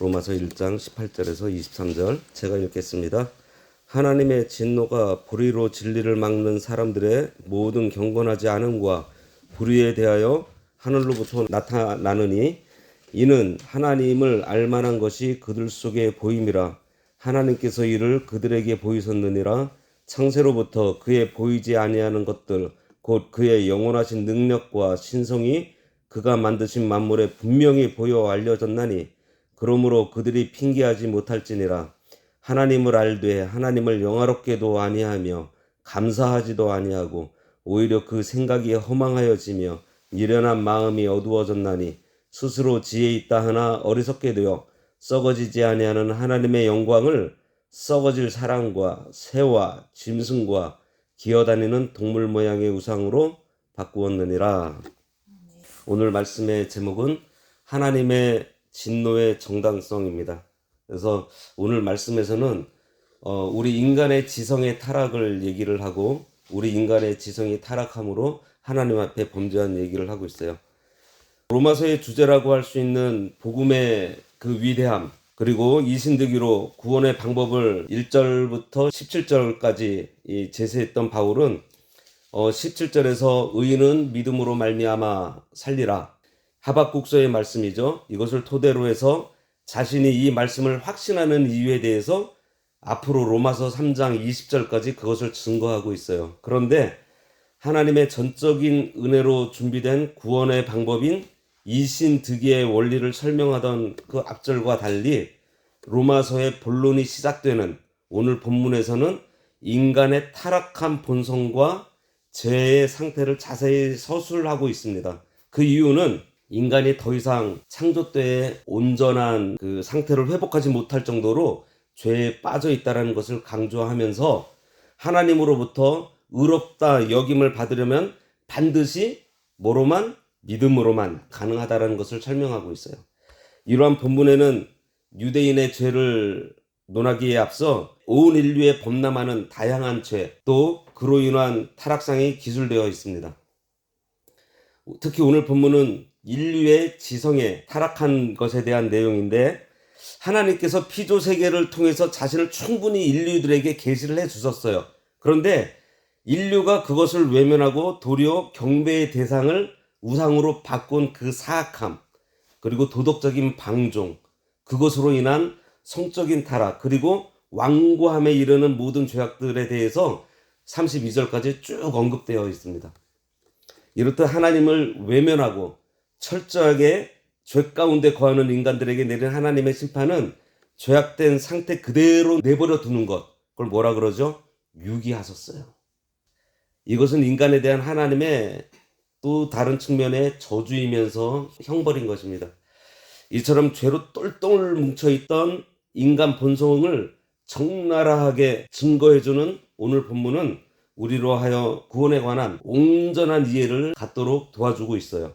로마서 1장 18절에서 23절 제가 읽겠습니다. 하나님의 진노가 불의로 진리를 막는 사람들의 모든 경건하지 않음과 불의에 대하여 하늘로부터 나타나느니 이는 하나님을 알만한 것이 그들 속에 보임이라. 하나님께서 이를 그들에게 보이셨느니라. 창세로부터 그의 보이지 아니하는 것들 곧 그의 영원하신 능력과 신성이 그가 만드신 만물에 분명히 보여 알려졌나니 그러므로 그들이 핑계하지 못할지니라. 하나님을 알되 하나님을 영화롭게도 아니하며 감사하지도 아니하고 오히려 그 생각이 허망하여지며 미련한 마음이 어두워졌나니 스스로 지혜 있다 하나 어리석게 되어 썩어지지 아니하는 하나님의 영광을 썩어질 사람과 새와 짐승과 기어다니는 동물 모양의 우상으로 바꾸었느니라. 오늘 말씀의 제목은 하나님의 진노의 정당성입니다. 그래서 오늘 말씀에서는 우리 인간의 지성의 타락을 얘기를 하고 우리 인간의 지성이 타락함으로 하나님 앞에 범죄한 얘기를 하고 있어요. 로마서의 주제라고 할 수 있는 복음의 그 위대함, 그리고 이신득이로 구원의 방법을 1절부터 17절까지 제시했던 바울은 17절에서 의인은 믿음으로 말미암아 살리라, 하박국서의 말씀이죠. 이것을 토대로 해서 자신이 이 말씀을 확신하는 이유에 대해서 앞으로 로마서 3장 20절까지 그것을 증거하고 있어요. 그런데 하나님의 전적인 은혜로 준비된 구원의 방법인 이신득이의 원리를 설명하던 그 앞절과 달리 로마서의 본론이 시작되는 오늘 본문에서는 인간의 타락한 본성과 죄의 상태를 자세히 서술하고 있습니다. 그 이유는 인간이 더 이상 창조 때의 온전한 그 상태를 회복하지 못할 정도로 죄에 빠져 있다는 것을 강조하면서 하나님으로부터 의롭다 여김을 받으려면 반드시 뭐로만? 믿음으로만 가능하다는 것을 설명하고 있어요. 이러한 본문에는 유대인의 죄를 논하기에 앞서 온 인류에 범람하는 다양한 죄, 또 그로 인한 타락상이 기술되어 있습니다. 특히 오늘 본문은 인류의 지성에 타락한 것에 대한 내용인데, 하나님께서 피조 세계를 통해서 자신을 충분히 인류들에게 계시를 해 주셨어요. 그런데 인류가 그것을 외면하고 도리어 경배의 대상을 우상으로 바꾼 그 사악함, 그리고 도덕적인 방종, 그것으로 인한 성적인 타락, 그리고 완고함에 이르는 모든 죄악들에 대해서 32절까지 쭉 언급되어 있습니다. 이렇듯 하나님을 외면하고 철저하게 죄 가운데 거하는 인간들에게 내린 하나님의 심판은 죄악된 상태 그대로 내버려 두는 것, 그걸 뭐라 그러죠? 유기하셨어요. 이것은 인간에 대한 하나님의 또 다른 측면의 저주이면서 형벌인 것입니다. 이처럼 죄로 똘똘 뭉쳐있던 인간 본성을 적나라하게 증거해주는 오늘 본문은 우리로 하여 구원에 관한 온전한 이해를 갖도록 도와주고 있어요.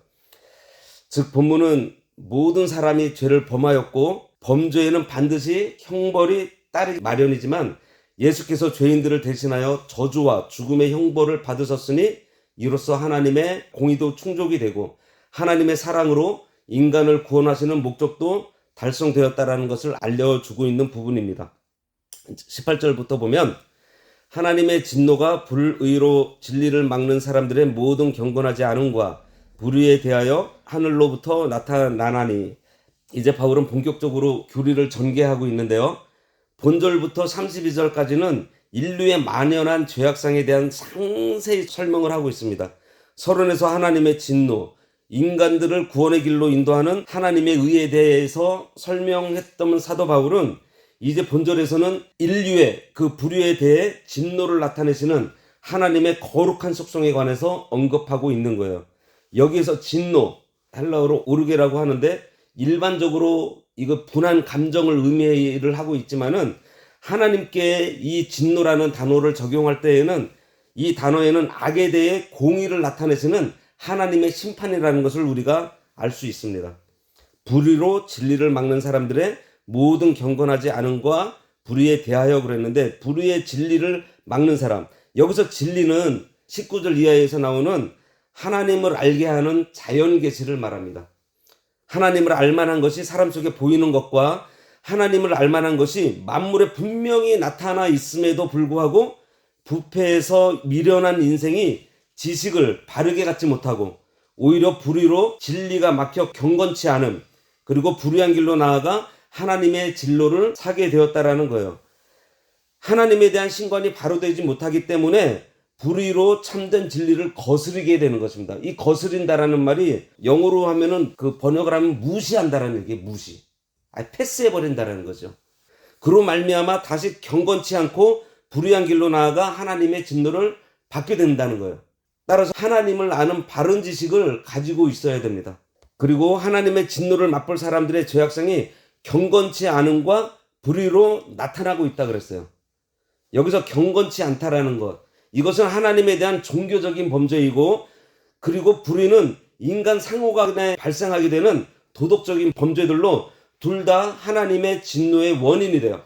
즉 본문은 모든 사람이 죄를 범하였고 범죄에는 반드시 형벌이 따르기 마련이지만 예수께서 죄인들을 대신하여 저주와 죽음의 형벌을 받으셨으니 이로써 하나님의 공의도 충족이 되고 하나님의 사랑으로 인간을 구원하시는 목적도 달성되었다라는 것을 알려주고 있는 부분입니다. 18절부터 보면 하나님의 진노가 불의로 진리를 막는 사람들의 모든 경건하지 않음과 불의에 대하여 하늘로부터 나타나나니, 이제 바울은 본격적으로 교리를 전개하고 있는데요. 본절부터 32절까지는 인류의 만연한 죄악상에 대한 상세히 설명을 하고 있습니다. 서론에서 하나님의 진노, 인간들을 구원의 길로 인도하는 하나님의 의에 대해서 설명했던 사도 바울은 이제 본절에서는 인류의 그 불의에 대해 진노를 나타내시는 하나님의 거룩한 속성에 관해서 언급하고 있는 거예요. 여기에서 진노, 헬라어로 오르게라고 하는데 일반적으로 이거 분한 감정을 의미를 하고 있지만은 하나님께 이 진노라는 단어를 적용할 때에는 이 단어에는 악에 대해 공의를 나타내시는 하나님의 심판이라는 것을 우리가 알 수 있습니다. 불의로 진리를 막는 사람들의 모든 경건하지 않음과 불의에 대하여 그랬는데, 불의의 진리를 막는 사람, 여기서 진리는 19절 이하에서 나오는 하나님을 알게 하는 자연 계시를 말합니다. 하나님을 알만한 것이 사람 속에 보이는 것과 하나님을 알만한 것이 만물에 분명히 나타나 있음에도 불구하고 부패해서 미련한 인생이 지식을 바르게 갖지 못하고 오히려 불의로 진리가 막혀 경건치 않음, 그리고 불의한 길로 나아가 하나님의 진로를 사게 되었다라는 거예요. 하나님에 대한 신관이 바로 되지 못하기 때문에 불의로 참된 진리를 거스르게 되는 것입니다. 이 거스린다라는 말이 영어로 하면은 그 번역을 하면 무시한다라는 얘기예요. 무시. 패스해버린다라는 거죠. 그로 말미암아 다시 경건치 않고 불의한 길로 나아가 하나님의 진노를 받게 된다는 거예요. 따라서 하나님을 아는 바른 지식을 가지고 있어야 됩니다. 그리고 하나님의 진노를 맛볼 사람들의 죄악성이 경건치 않음과 불의로 나타나고 있다 그랬어요. 여기서 경건치 않다라는 것, 이것은 하나님에 대한 종교적인 범죄이고, 그리고 불의는 인간 상호간에 발생하게 되는 도덕적인 범죄들로 둘 다 하나님의 진노의 원인이 돼요.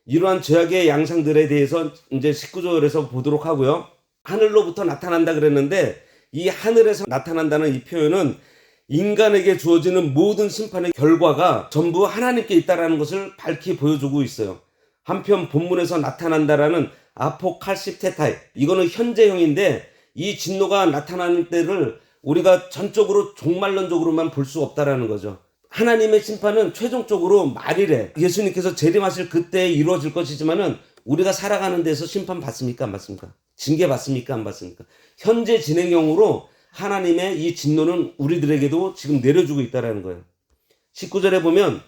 이러한 죄악의 양상들에 대해서 이제 19절에서 보도록 하고요. 하늘로부터 나타난다 그랬는데, 이 하늘에서 나타난다는 이 표현은 인간에게 주어지는 모든 심판의 결과가 전부 하나님께 있다는 것을 밝히 보여주고 있어요. 한편 본문에서 나타난다라는 아포칼립테타이, 이거는 현재형인데 이 진노가 나타나는 때를 우리가 전적으로 종말론적으로만 볼 수 없다라는 거죠. 하나님의 심판은 최종적으로 말일에 예수님께서 재림하실 그때 이루어질 것이지만은 우리가 살아가는 데서 심판 받습니까? 안 받습니까? 징계 받습니까? 안 받습니까? 현재 진행형으로 하나님의 이 진노는 우리들에게도 지금 내려주고 있다라는 거예요. 19절에 보면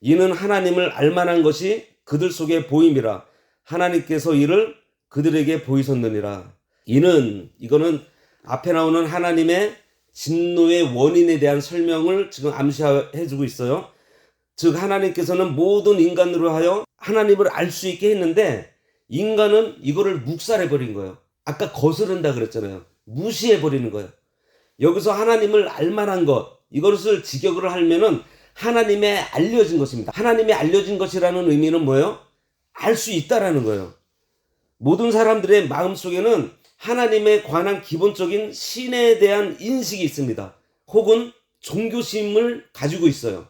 이는 하나님을 알만한 것이 그들 속에 보임이라 하나님께서 이를 그들에게 보이셨느니라. 이거는 앞에 나오는 하나님의 진노의 원인에 대한 설명을 지금 암시해 주고 있어요. 즉 하나님께서는 모든 인간으로 하여 하나님을 알 수 있게 했는데 인간은 이거를 묵살해 버린 거예요. 아까 거스른다 그랬잖아요. 무시해 버리는 거예요. 여기서 하나님을 알만한 것, 이것을 직역을 하면은 하나님의 알려진 것입니다. 하나님의 알려진 것이라는 의미는 뭐예요? 알 수 있다라는 거예요. 모든 사람들의 마음속에는 하나님에 관한 기본적인 신에 대한 인식이 있습니다. 혹은 종교심을 가지고 있어요.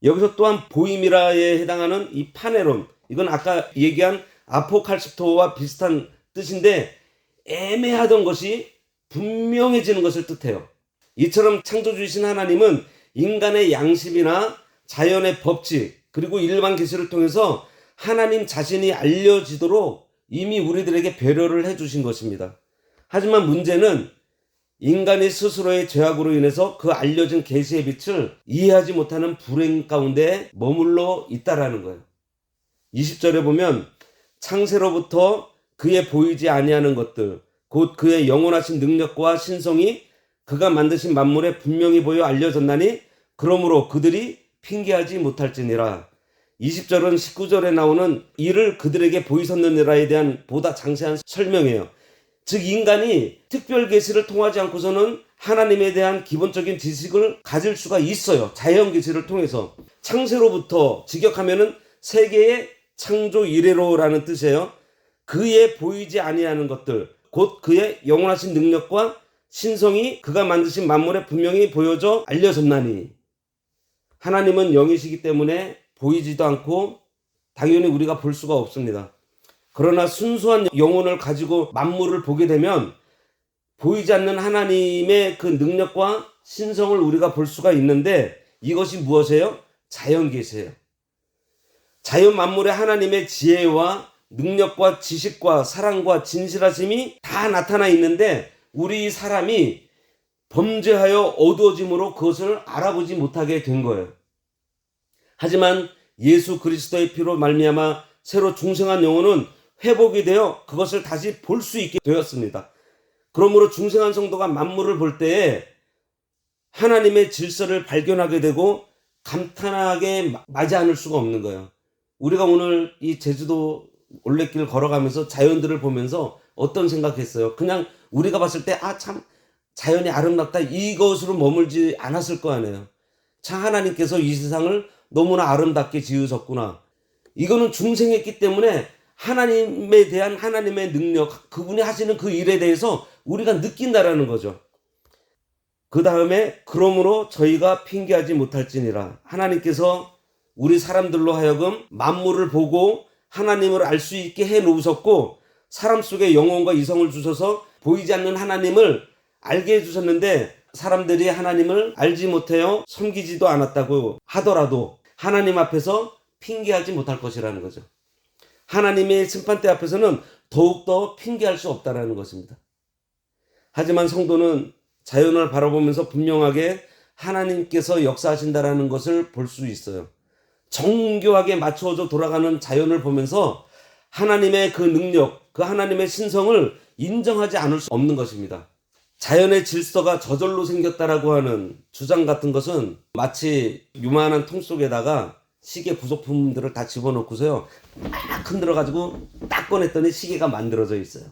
여기서 또한 보임이라에 해당하는 이 파네론, 이건 아까 얘기한 아포칼립토와 비슷한 뜻인데 애매하던 것이 분명해지는 것을 뜻해요. 이처럼 창조주이신 하나님은 인간의 양심이나 자연의 법칙, 그리고 일반 계시를 통해서 하나님 자신이 알려지도록 이미 우리들에게 배려를 해주신 것입니다. 하지만 문제는 인간이 스스로의 죄악으로 인해서 그 알려진 계시의 빛을 이해하지 못하는 불행 가운데 머물러 있다라는 거예요. 20절에 보면 창세로부터 그의 보이지 아니하는 것들, 곧 그의 영원하신 능력과 신성이 그가 만드신 만물에 분명히 보여 알려졌나니 그러므로 그들이 핑계하지 못할지니라. 20절은 19절에 나오는 이를 그들에게 보이셨느니라에 대한 보다 장세한 설명이에요. 즉 인간이 특별 계시를 통하지 않고서는 하나님에 대한 기본적인 지식을 가질 수가 있어요. 자연 계시를 통해서. 창세로부터 직역하면은 세계의 창조 이래로라는 뜻이에요. 그의 보이지 아니하는 것들, 곧 그의 영원하신 능력과 신성이 그가 만드신 만물에 분명히 보여져 알려졌나니. 하나님은 영이시기 때문에 보이지도 않고 당연히 우리가 볼 수가 없습니다. 그러나 순수한 영혼을 가지고 만물을 보게 되면 보이지 않는 하나님의 그 능력과 신성을 우리가 볼 수가 있는데 이것이 무엇이에요? 자연계시예요. 자연 만물에 하나님의 지혜와 능력과 지식과 사랑과 진실하심이 다 나타나 있는데 우리 사람이 범죄하여 어두워짐으로 그것을 알아보지 못하게 된 거예요. 하지만 예수 그리스도의 피로 말미암아 새로 중생한 영혼은 회복이 되어 그것을 다시 볼 수 있게 되었습니다. 그러므로 중생한 성도가 만물을 볼 때에 하나님의 질서를 발견하게 되고 감탄하게 마지 않을 수가 없는 거예요. 우리가 오늘 이 제주도 올레길 걸어가면서 자연들을 보면서 어떤 생각했어요? 그냥 우리가 봤을 때 참 자연이 아름답다 이것으로 머물지 않았을 거 아니에요. 참 하나님께서 이 세상을 너무나 아름답게 지으셨구나. 이거는 중생했기 때문에 하나님에 대한 하나님의 능력, 그분이 하시는 그 일에 대해서 우리가 느낀다라는 거죠. 그 다음에 그러므로 저희가 핑계하지 못할지니라. 하나님께서 우리 사람들로 하여금 만물을 보고 하나님을 알 수 있게 해 놓으셨고 사람 속에 영혼과 이성을 주셔서 보이지 않는 하나님을 알게 해주셨는데 사람들이 하나님을 알지 못해요 섬기지도 않았다고 하더라도 하나님 앞에서 핑계하지 못할 것이라는 거죠. 하나님의 심판대 앞에서는 더욱더 핑계할 수 없다는 것입니다. 하지만 성도는 자연을 바라보면서 분명하게 하나님께서 역사하신다라는 것을 볼 수 있어요. 정교하게 맞춰져 돌아가는 자연을 보면서 하나님의 그 능력, 그 하나님의 신성을 인정하지 않을 수 없는 것입니다. 자연의 질서가 저절로 생겼다라고 하는 주장 같은 것은 마치 요만한 통 속에다가 시계 부속품들을 다 집어넣고서요 막 흔들어가지고 딱 꺼냈더니 시계가 만들어져 있어요.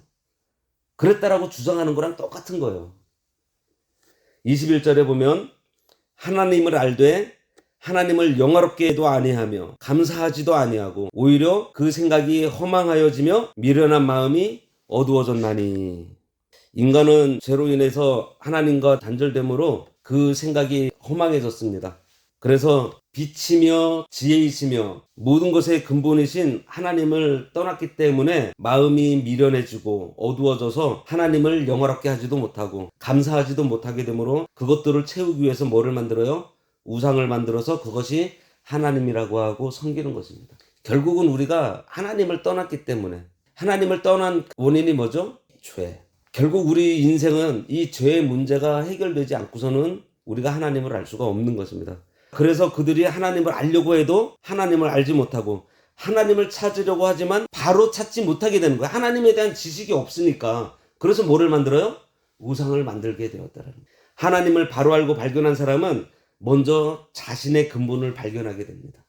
그랬다라고 주장하는 거랑 똑같은 거예요. 21절에 보면 하나님을 알되 하나님을 영화롭게도 아니하며 감사하지도 아니하고 오히려 그 생각이 허망하여지며 미련한 마음이 어두워졌나니. 인간은 죄로 인해서 하나님과 단절됨으로 그 생각이 허망해졌습니다. 그래서 빛이며 지혜이시며 모든 것의 근본이신 하나님을 떠났기 때문에 마음이 미련해지고 어두워져서 하나님을 영화롭게 하지도 못하고 감사하지도 못하게 되므로 그것들을 채우기 위해서 뭐를 만들어요? 우상을 만들어서 그것이 하나님이라고 하고 섬기는 것입니다. 결국은 우리가 하나님을 떠났기 때문에 하나님을 떠난 원인이 뭐죠? 죄. 결국 우리 인생은 이 죄의 문제가 해결되지 않고서는 우리가 하나님을 알 수가 없는 것입니다. 그래서 그들이 하나님을 알려고 해도 하나님을 알지 못하고 하나님을 찾으려고 하지만 바로 찾지 못하게 되는 거예요. 하나님에 대한 지식이 없으니까. 그래서 뭐를 만들어요? 우상을 만들게 되었다는 거예요. 하나님을 바로 알고 발견한 사람은 먼저 자신의 근본을 발견하게 됩니다.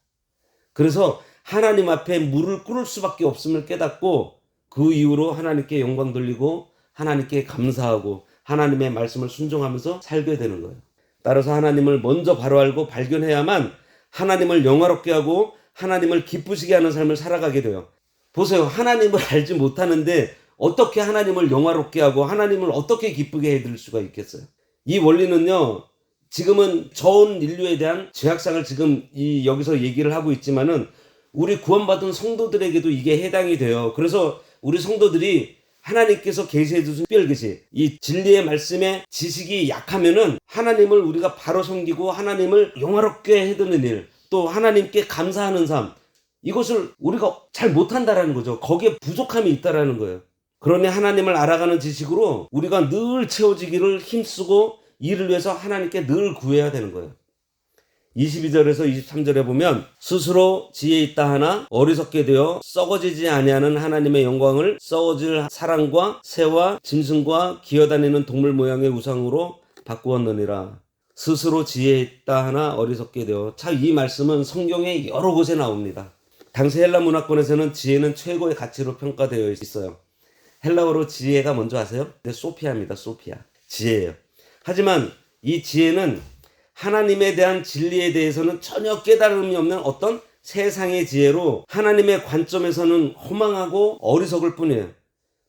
그래서 하나님 앞에 무릎을 꿇을 수밖에 없음을 깨닫고 그 이후로 하나님께 영광 돌리고 하나님께 감사하고 하나님의 말씀을 순종하면서 살게 되는 거예요. 따라서 하나님을 먼저 바로 알고 발견해야만 하나님을 영화롭게 하고 하나님을 기쁘시게 하는 삶을 살아가게 돼요. 보세요. 하나님을 알지 못하는데 어떻게 하나님을 영화롭게 하고 하나님을 어떻게 기쁘게 해드릴 수가 있겠어요? 이 원리는요. 지금은 전 인류에 대한 죄악상을 지금 여기서 얘기를 하고 있지만은 우리 구원받은 성도들에게도 이게 해당이 돼요. 그래서 우리 성도들이 하나님께서 계시해 주신 특별계시, 이 진리의 말씀에 지식이 약하면은 하나님을 우리가 바로 섬기고 하나님을 영화롭게 해드리는 일, 또 하나님께 감사하는 삶, 이것을 우리가 잘 못한다라는 거죠. 거기에 부족함이 있다라는 거예요. 그러니 하나님을 알아가는 지식으로 우리가 늘 채워지기를 힘쓰고 이를 위해서 하나님께 늘 구해야 되는 거예요. 22절에서 23절에 보면 스스로 지혜 있다 하나 어리석게 되어 썩어지지 아니하는 하나님의 영광을 썩어질 사람과 새와 짐승과 기어다니는 동물 모양의 우상으로 바꾸었느니라. 스스로 지혜 있다 하나 어리석게 되어. 참 이 말씀은 성경에 여러 곳에 나옵니다. 당시 헬라 문화권에서는 지혜는 최고의 가치로 평가되어 있어요. 헬라어로 지혜가 뭔지 아세요? 네, 소피아입니다. 소피아. 지혜예요. 하지만 이 지혜는 하나님에 대한 진리에 대해서는 전혀 깨달음이 없는 어떤 세상의 지혜로 하나님의 관점에서는 허망하고 어리석을 뿐이에요.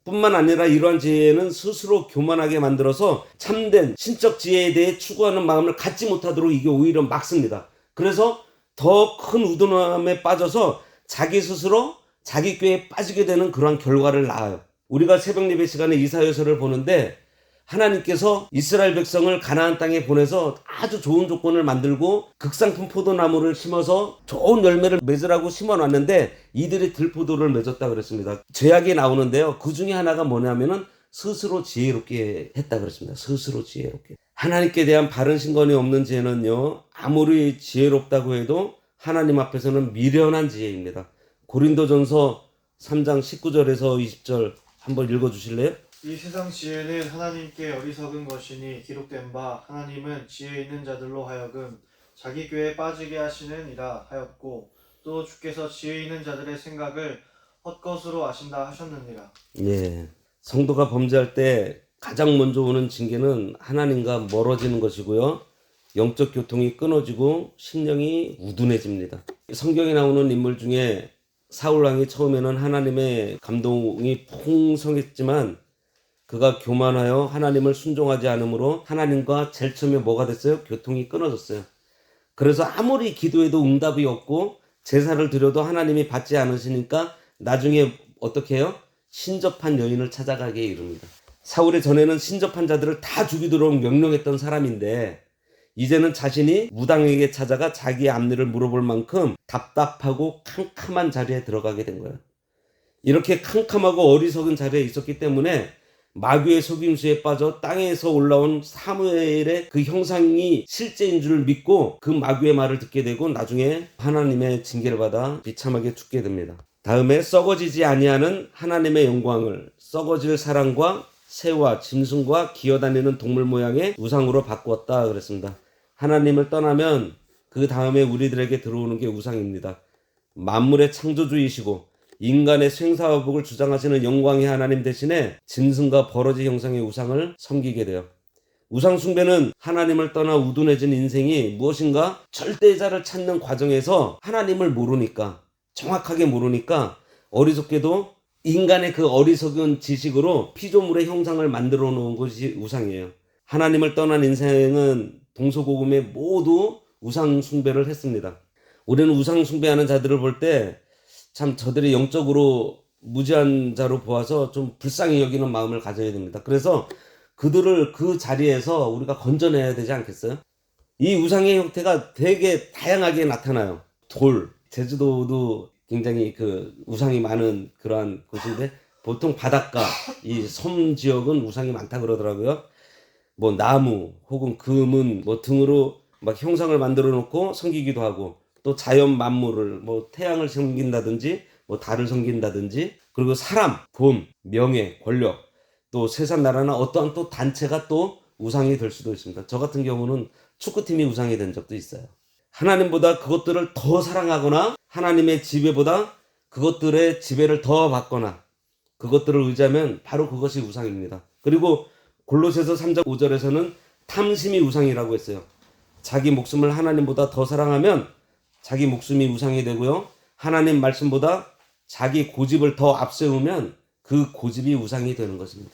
뿐만 아니라 이러한 지혜는 스스로 교만하게 만들어서 참된 신적 지혜에 대해 추구하는 마음을 갖지 못하도록 이게 오히려 막습니다. 그래서 더 큰 우둔함에 빠져서 자기 스스로 자기 꾀에 빠지게 되는 그러한 결과를 낳아요. 우리가 새벽 예배 시간에 이사야서를 보는데 하나님께서 이스라엘 백성을 가나안 땅에 보내서 아주 좋은 조건을 만들고 극상품 포도나무를 심어서 좋은 열매를 맺으라고 심어놨는데 이들이 들포도를 맺었다 그랬습니다. 죄악이 나오는데요. 그 중에 하나가 뭐냐면은 스스로 지혜롭게 했다 그랬습니다. 스스로 지혜롭게. 하나님께 대한 바른 신권이 없는 지혜는요. 아무리 지혜롭다고 해도 하나님 앞에서는 미련한 지혜입니다. 고린도전서 3장 19절에서 20절 한번 읽어주실래요? 이 세상 지혜는 하나님께 어리석은 것이니 기록된 바 하나님은 지혜 있는 자들로 하여금 자기 꾀에 빠지게 하시느니라 하였고 또 주께서 지혜 있는 자들의 생각을 헛것으로 아신다 하셨느니라. 예, 성도가 범죄할 때 가장 먼저 오는 징계는 하나님과 멀어지는 것이고요. 영적 교통이 끊어지고 심령이 우둔해집니다. 성경에 나오는 인물 중에 사울왕이 처음에는 하나님의 감동이 풍성했지만 그가 교만하여 하나님을 순종하지 않으므로 하나님과 제일 처음에 뭐가 됐어요? 교통이 끊어졌어요. 그래서 아무리 기도해도 응답이 없고 제사를 드려도 하나님이 받지 않으시니까 나중에 어떻게 해요? 신접한 여인을 찾아가게 이릅니다. 사울이 전에는 신접한 자들을 다 죽이도록 명령했던 사람인데 이제는 자신이 무당에게 찾아가 자기의 앞니를 물어볼 만큼 답답하고 캄캄한 자리에 들어가게 된 거예요. 이렇게 캄캄하고 어리석은 자리에 있었기 때문에 마귀의 속임수에 빠져 땅에서 올라온 사무엘의 그 형상이 실제인 줄 믿고 그 마귀의 말을 듣게 되고 나중에 하나님의 징계를 받아 비참하게 죽게 됩니다. 다음에 썩어지지 아니하는 하나님의 영광을 썩어질 사랑과 새와 짐승과 기어다니는 동물 모양의 우상으로 바꾸었다 그랬습니다. 하나님을 떠나면 그 다음에 우리들에게 들어오는 게 우상입니다. 만물의 창조주이시고 인간의 생사화복을 주장하시는 영광의 하나님 대신에 짐승과 버러지 형상의 우상을 섬기게 돼요. 우상 숭배는 하나님을 떠나 우둔해진 인생이 무엇인가 절대자를 찾는 과정에서 하나님을 모르니까, 정확하게 모르니까 어리석게도 인간의 그 어리석은 지식으로 피조물의 형상을 만들어 놓은 것이 우상이에요. 하나님을 떠난 인생은 동서고금에 모두 우상 숭배를 했습니다. 우리는 우상 숭배하는 자들을 볼 때 참 저들이 영적으로 무지한 자로 보아서 좀 불쌍히 여기는 마음을 가져야 됩니다. 그래서 그들을 그 자리에서 우리가 건져내야 되지 않겠어요? 이 우상의 형태가 되게 다양하게 나타나요. 돌, 제주도도 굉장히 그 우상이 많은 그러한 곳인데 보통 바닷가, 이 섬 지역은 우상이 많다 그러더라고요. 뭐 나무 혹은 금은 뭐 등으로 막 형상을 만들어 놓고 섬기기도 하고 또 자연 만물을 뭐 태양을 섬긴다든지 뭐 달을 섬긴다든지 그리고 사람, 돈, 명예, 권력 또 세상 나라나 어떠한 또 단체가 또 우상이 될 수도 있습니다. 저 같은 경우는 축구팀이 우상이 된 적도 있어요. 하나님보다 그것들을 더 사랑하거나 하나님의 지배보다 그것들의 지배를 더 받거나 그것들을 의지하면 바로 그것이 우상입니다. 그리고 골로새서 3장 5절에서는 탐심이 우상이라고 했어요. 자기 목숨을 하나님보다 더 사랑하면 자기 목숨이 우상이 되고요. 하나님 말씀보다 자기 고집을 더 앞세우면 그 고집이 우상이 되는 것입니다.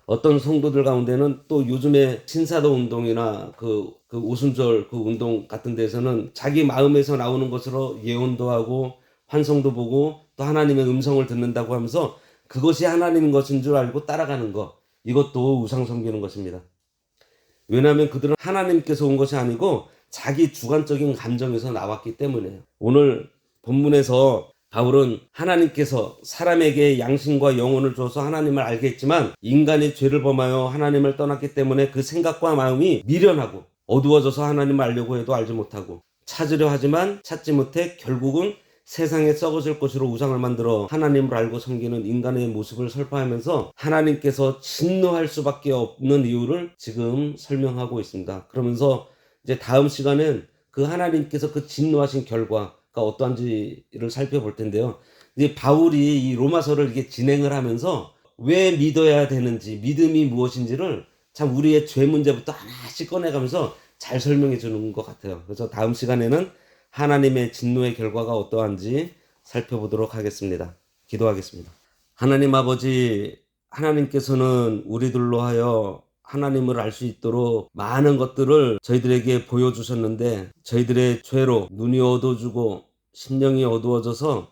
어떤 성도들 가운데는 또 요즘에 신사도 운동이나 그 오순절 그 운동 같은 데서는 자기 마음에서 나오는 것으로 예언도 하고 환성도 보고 또 하나님의 음성을 듣는다고 하면서 그것이 하나님인 것인 줄 알고 따라가는 것, 이것도 우상 섬기는 것입니다. 왜냐하면 그들은 하나님께서 온 것이 아니고 자기 주관적인 감정에서 나왔기 때문에요. 오늘 본문에서 바울은 하나님께서 사람에게 양심과 영혼을 줘서 하나님을 알게 했지만 인간이 죄를 범하여 하나님을 떠났기 때문에 그 생각과 마음이 미련하고 어두워져서 하나님을 알려고 해도 알지 못하고 찾으려 하지만 찾지 못해 결국은 세상에 썩어질 것으로 우상을 만들어 하나님을 알고 섬기는 인간의 모습을 설파하면서 하나님께서 진노할 수밖에 없는 이유를 지금 설명하고 있습니다. 그러면서 이제 다음 시간은 그 하나님께서 그 진노하신 결과가 어떠한지를 살펴볼 텐데요. 이제 바울이 이 로마서를 이게 진행을 하면서 왜 믿어야 되는지, 믿음이 무엇인지를 참 우리의 죄 문제부터 하나씩 꺼내가면서 잘 설명해 주는 것 같아요. 그래서 다음 시간에는 하나님의 진노의 결과가 어떠한지 살펴보도록 하겠습니다. 기도하겠습니다. 하나님 아버지, 하나님께서는 우리들로 하여 하나님을 알 수 있도록 많은 것들을 저희들에게 보여주셨는데 저희들의 죄로 눈이 어두워지고 심령이 어두워져서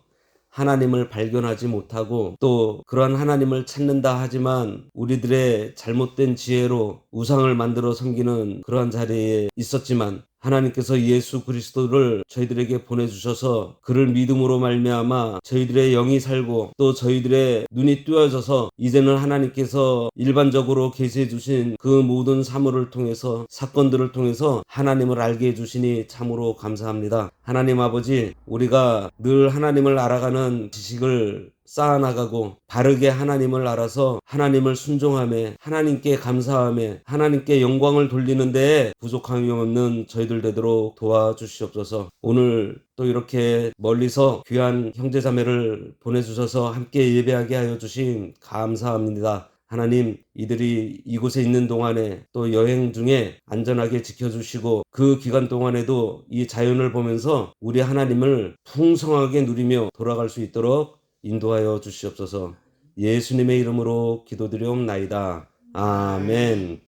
하나님을 발견하지 못하고 또 그러한 하나님을 찾는다 하지만 우리들의 잘못된 지혜로 우상을 만들어 섬기는 그러한 자리에 있었지만 하나님께서 예수 그리스도를 저희들에게 보내주셔서 그를 믿음으로 말미암아 저희들의 영이 살고 또 저희들의 눈이 뜨여져서 이제는 하나님께서 일반적으로 계시해 주신 그 모든 사물을 통해서 사건들을 통해서 하나님을 알게 해주시니 참으로 감사합니다. 하나님 아버지, 우리가 늘 하나님을 알아가는 지식을 쌓아나가고 바르게 하나님을 알아서 하나님을 순종하며 하나님께 감사하며 하나님께 영광을 돌리는 데에 부족함이 없는 저희들 되도록 도와주시옵소서. 오늘 또 이렇게 멀리서 귀한 형제자매를 보내주셔서 함께 예배하게 하여 주신 감사합니다. 하나님, 이들이 이곳에 있는 동안에 또 여행 중에 안전하게 지켜주시고 그 기간 동안에도 이 자연을 보면서 우리 하나님을 풍성하게 누리며 돌아갈 수 있도록 인도하여 주시옵소서. 예수님의 이름으로 기도드리옵나이다. 아멘.